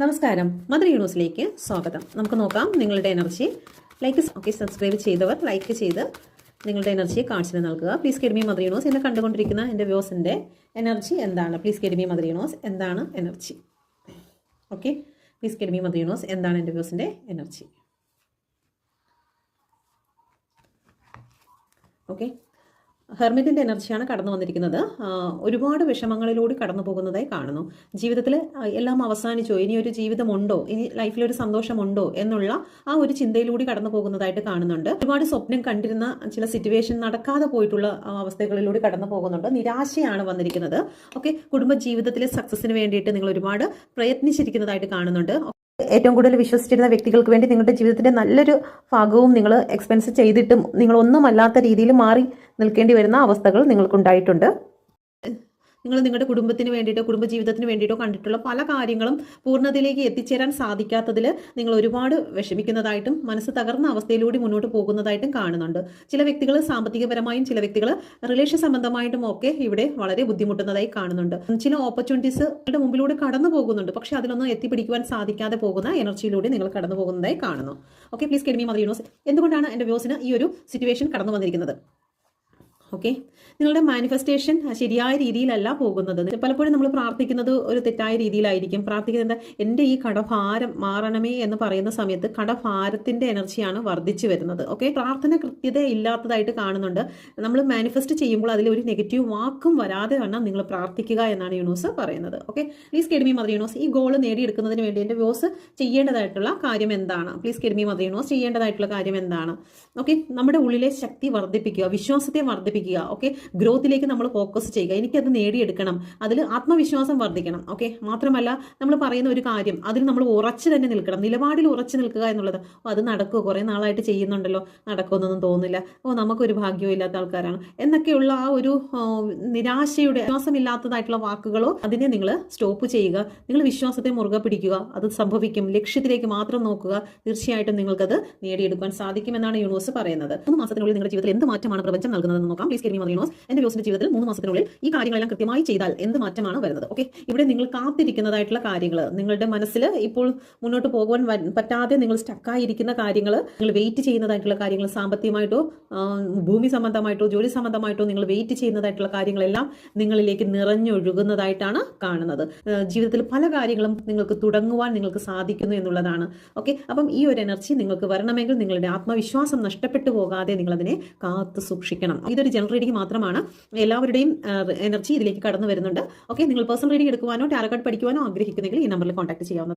നമസ്കാരം, മദർ യൂണിവേഴ്സിലേക്ക് സ്വാഗതം. നമുക്ക് നോക്കാം നിങ്ങളുടെ എനർജി. സബ്സ്ക്രൈബ് ചെയ്തവർ ലൈക്ക് ചെയ്ത് നിങ്ങളുടെ എനർജിയെ കാണിച്ചു നൽകുക. പ്ലീസ് കെഡ്മി മദർ യൂണിവേഴ്സ് എന്നെ കണ്ടുകൊണ്ടിരിക്കുന്ന എൻ്റെ വ്യൂസിൻ്റെ എനർജി എന്താണ്? പ്ലീസ് കെഡ്മി മദർ യൂണിവേഴ്സ് എന്താണ് energy? Okay, please കെഡ്മി mother universe എന്താണ് എൻ്റെ വ്യൂസിൻ്റെ എനർജി? ഓക്കെ, ഹെർമിറ്റിൻ്റെ എനർജിയാണ് കടന്നു വന്നിരിക്കുന്നത്. ഒരുപാട് വിഷമങ്ങളിലൂടെ കടന്നു പോകുന്നതായി കാണുന്നു. ജീവിതത്തിൽ എല്ലാം അവസാനിച്ചോ, ഇനിയൊരു ജീവിതമുണ്ടോ, ഇനി ലൈഫിലൊരു സന്തോഷമുണ്ടോ എന്നുള്ള ആ ഒരു ചിന്തയിലൂടെ കടന്നു പോകുന്നതായിട്ട് കാണുന്നുണ്ട്. ഒരുപാട് സ്വപ്നം കണ്ടിരുന്ന ചില സിറ്റുവേഷൻ നടക്കാതെ പോയിട്ടുള്ള അവസ്ഥകളിലൂടെ കടന്നു പോകുന്നുണ്ട്. നിരാശയാണ് വന്നിരിക്കുന്നത്. ഓക്കെ, കുടുംബ ജീവിതത്തിലെ സക്സസിന് വേണ്ടിയിട്ട് നിങ്ങൾ ഒരുപാട് പ്രയത്നിച്ചിരിക്കുന്നതായിട്ട് കാണുന്നുണ്ട്. ഏറ്റവും കൂടുതൽ വിശ്വസിച്ചിരുന്ന വ്യക്തികൾക്ക് വേണ്ടി നിങ്ങളുടെ ജീവിതത്തിന്റെ നല്ലൊരു ഭാഗവും നിങ്ങൾ എക്സ്പെൻസ് ചെയ്തിട്ടും നിങ്ങൾ ഒന്നുമല്ലാത്ത രീതിയിൽ മാറി നിൽക്കേണ്ടി വരുന്ന അവസ്ഥകൾ നിങ്ങൾക്കുണ്ടായിട്ടുണ്ട്. നിങ്ങൾ നിങ്ങളുടെ കുടുംബത്തിന് വേണ്ടിയിട്ടോ കുടുംബജീവിതത്തിന് വേണ്ടിയിട്ടോ കണ്ടിട്ടുള്ള പല കാര്യങ്ങളും പൂർണ്ണതയിലേക്ക് എത്തിച്ചേരാൻ സാധിക്കാത്തതിൽ നിങ്ങൾ ഒരുപാട് വിഷമിക്കുന്നതായിട്ടും മനസ്സ് തകർന്ന അവസ്ഥയിലൂടെ മുന്നോട്ട് പോകുന്നതായിട്ടും കാണുന്നുണ്ട്. ചില വ്യക്തികൾ സാമ്പത്തികപരമായും ചില വ്യക്തികൾ റിലേഷൻ സംബന്ധമായിട്ടും ഒക്കെ ഇവിടെ വളരെ ബുദ്ധിമുട്ടുന്നതായി കാണുന്നുണ്ട്. ചില ഓപ്പർച്യൂണിറ്റീസ് മുമ്പിലൂടെ കടന്നു പോകുന്നുണ്ട്, പക്ഷേ അതിലൊന്നും എത്തിപ്പിടിക്കുവാൻ സാധിക്കാതെ പോകുന്ന എനർജിയിലൂടെ നിങ്ങൾ കടന്നു പോകുന്നതായി കാണുന്നു. ഓക്കെ, പ്ലീസ് കെഡ്മി മദർ യൂണിവേഴ്സ് എന്തുകൊണ്ടാണ് എൻ്റെ വ്യൂസിന് ഈ ഒരു സിറ്റുവേഷൻ കടന്നു വന്നിരിക്കുന്നത്? ഓക്കെ, നിങ്ങളുടെ മാനിഫെസ്റ്റേഷൻ ശരിയായ രീതിയിലല്ല പോകുന്നത്. പലപ്പോഴും നമ്മൾ പ്രാർത്ഥിക്കുന്നത് ഒരു തെറ്റായ രീതിയിലായിരിക്കും. പ്രാർത്ഥിക്കുന്നത് എൻ്റെ ഈ കടഭാരം മാറണമേ എന്ന് പറയുന്ന സമയത്ത് കടഭാരത്തിൻ്റെ എനർജിയാണ് വർദ്ധിച്ചു വരുന്നത്. ഓക്കെ, പ്രാർത്ഥന കൃത്യത ഇല്ലാത്തതായിട്ട് കാണുന്നുണ്ട്. നമ്മൾ മാനിഫെസ്റ്റ് ചെയ്യുമ്പോൾ അതിൽ ഒരു നെഗറ്റീവ് വാക്കും വരാതെ വേണം നിങ്ങൾ പ്രാർത്ഥിക്കുക എന്നാണ് യൂണിവേഴ്സ് പറയുന്നത്. ഓക്കെ, പ്ലീസ് കെഡ്മി മദർ യൂണിവേഴ്സ് ഈ ഗോൾ നേടിയെടുക്കുന്നതിന് വേണ്ടി എൻ്റെ വ്യൂസ് ചെയ്യേണ്ടതായിട്ടുള്ള കാര്യം എന്താണ്? പ്ലീസ് കെഡ്മി മദർ യൂണിവേഴ്സ് ചെയ്യേണ്ടതായിട്ടുള്ള കാര്യം എന്താണ്? ഓക്കെ, നമ്മുടെ ഉള്ളിലെ ശക്തി വർദ്ധിപ്പിക്കുക, വിശ്വാസത്തെ വർദ്ധിപ്പിക്കുക. ഓക്കെ, ഗ്രോത്തിലേക്ക് നമ്മൾ ഫോക്കസ് ചെയ്യുക. എനിക്കത് നേടിയെടുക്കണം, അതിൽ ആത്മവിശ്വാസം വർദ്ധിക്കണം. ഓക്കെ, മാത്രമല്ല നമ്മൾ പറയുന്ന ഒരു കാര്യം അതിൽ നമ്മൾ ഉറച്ചു തന്നെ നിൽക്കണം, നിലപാടിൽ ഉറച്ചു നിൽക്കുക എന്നുള്ളത്. അത് നടക്കുമോ, കുറേ നാളായിട്ട് ചെയ്യുന്നുണ്ടല്ലോ, നടക്കുമെന്നൊന്നും തോന്നുന്നില്ല, നമുക്കൊരു ഭാഗ്യവും ഇല്ലാത്ത ആൾക്കാരാണ് എന്നൊക്കെയുള്ള ആ ഒരു നിരാശയുടെ വിശ്വാസമില്ലാത്തതായിട്ടുള്ള വാക്കുകളോ അതിനെ നിങ്ങൾ സ്റ്റോപ്പ് ചെയ്യുക. നിങ്ങൾ വിശ്വാസത്തെ മുറുകെ പിടിക്കുക, അത് സംഭവിക്കും. ലക്ഷ്യത്തിലേക്ക് മാത്രം നോക്കുക, തീർച്ചയായിട്ടും നിങ്ങൾക്കത് നേടിയെടുക്കാൻ സാധിക്കുമെന്നാണ് യൂണിവേഴ്സ് പറയുന്നത്. 3 മാസത്തിനുള്ളിൽ നിങ്ങളുടെ ജീവിതത്തിൽ എന്ത് മാറ്റമാണ് പ്രപഞ്ചം നൽകുന്നതെന്ന് നോക്കാം. പ്ലീസ് കെഡ്മി മദർ യൂണിവേഴ്സ് എൻ്റെ വ്യൂസിന്റെ ജീവിതത്തിൽ 3 മാസത്തിനുള്ളിൽ ഈ കാര്യങ്ങളെല്ലാം കൃത്യമായി ചെയ്താൽ എന്ത് മാറ്റമാണ് വരുന്നത്? ഓക്കെ, ഇവിടെ നിങ്ങൾ കാത്തിരിക്കുന്നതായിട്ടുള്ള കാര്യങ്ങൾ, നിങ്ങളുടെ മനസ്സിൽ ഇപ്പോൾ മുന്നോട്ട് പോകുവാൻ പറ്റാതെ നിങ്ങൾ സ്റ്റക്കായിരിക്കുന്ന കാര്യങ്ങൾ, നിങ്ങൾ വെയിറ്റ് ചെയ്യുന്നതായിട്ടുള്ള കാര്യങ്ങൾ, സാമ്പത്തികമായിട്ടോ ഭൂമി സംബന്ധമായിട്ടോ ജോലി സംബന്ധമായിട്ടോ നിങ്ങൾ വെയിറ്റ് ചെയ്യുന്നതായിട്ടുള്ള കാര്യങ്ങളെല്ലാം നിങ്ങളിലേക്ക് നിറഞ്ഞൊഴുകുന്നതായിട്ടാണ് കാണുന്നത്. ജീവിതത്തിൽ പല കാര്യങ്ങളും നിങ്ങൾക്ക് തുടങ്ങുവാൻ നിങ്ങൾക്ക് സാധിക്കുന്നു എന്നുള്ളതാണ്. ഓക്കെ, അപ്പം ഈ ഒരു എനർജി നിങ്ങൾക്ക് വരണമെങ്കിൽ നിങ്ങളുടെ ആത്മവിശ്വാസം നഷ്ടപ്പെട്ടു പോകാതെ നിങ്ങളതിനെ കാത്തു സൂക്ഷിക്കണം. ഇതൊരു ജനറൽ റീഡിംഗ് മാത്രമാണ്, എല്ലാവരുടെയും എനർജി ഇതിലേക്ക് കടന്നു വരുന്നുണ്ട്. ഓക്കെ, നിങ്ങൾ പേഴ്സണൽ റീഡിംഗ് എടുക്കുവാനോ ടാരോ കാർഡ് പഠിക്കുവാനോ ആഗ്രഹിക്കുന്നെങ്കിൽ ഈ നമ്പറിൽ കോൺടാക്ട് ചെയ്യാവുന്നതാണ്.